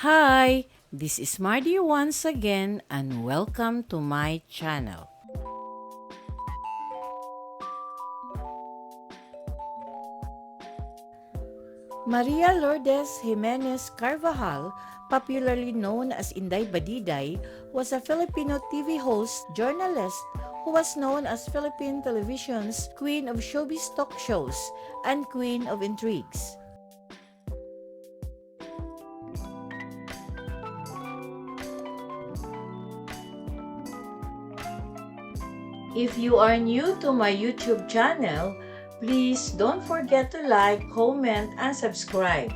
Hi, this is Mardy once again and welcome to my channel. Maria Lourdes Jimenez Carvajal, popularly known as Inday Badiday, was a Filipino TV host, journalist, who was known as Philippine television's Queen of Showbiz talk shows and Queen of Intrigues. If you are new to my YouTube channel, please don't forget to like, comment, and subscribe.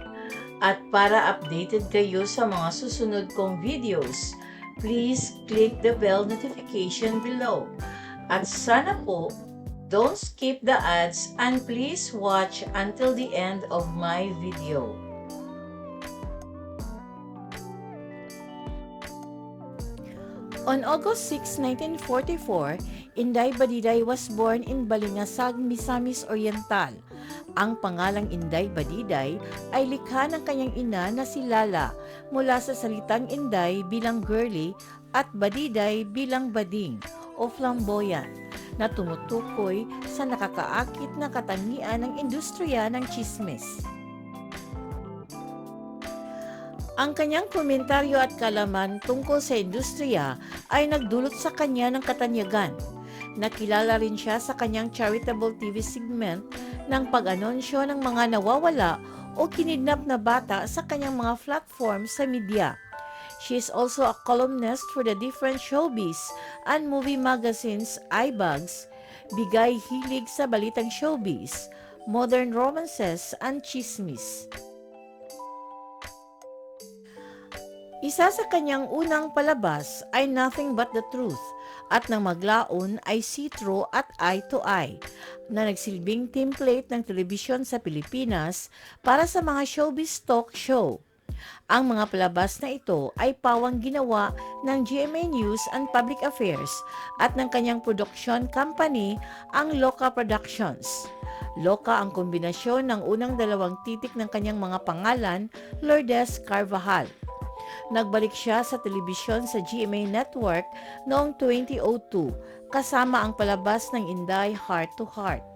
At para updated kayo sa mga susunod kong videos, please click the bell notification below. At sana po, don't skip the ads and please watch until the end of my video. On August 6, 1944, Inday Badiday was born in Balingasag, Misamis Oriental. Ang pangalang Inday Badiday ay likha ng kanyang ina na si Lala mula sa salitang Inday bilang girly at Badiday bilang bading o flamboyant na tumutukoy sa nakakaakit na katangian ng industriya ng tsismis. Ang kanyang komentaryo at kalaman tungkol sa industriya ay nagdulot sa kanya ng katanyagan. Nakilala rin siya sa kanyang charitable TV segment ng pag-anunsyo ng mga nawawala o kinidnap na bata sa kanyang mga platform sa media. She is also a columnist for the different showbiz and movie magazines iBugs, Bigay Hilig sa Balitang Showbiz, Modern Romances, and Chismis. Isa sa kanyang unang palabas ay Nothing But the Truth at nang maglaon ay See-Through at Eye to Eye na nagsilbing template ng telebisyon sa Pilipinas para sa mga showbiz talk show. Ang mga palabas na ito ay pawang ginawa ng GMA News and Public Affairs at ng kanyang production company ang Loka Productions. Loka ang kombinasyon ng unang dalawang titik ng kanyang mga pangalan, Lourdes Carvajal. Nagbalik siya sa telebisyon sa GMA Network noong 2002 kasama ang palabas ng Inday Heart to Heart.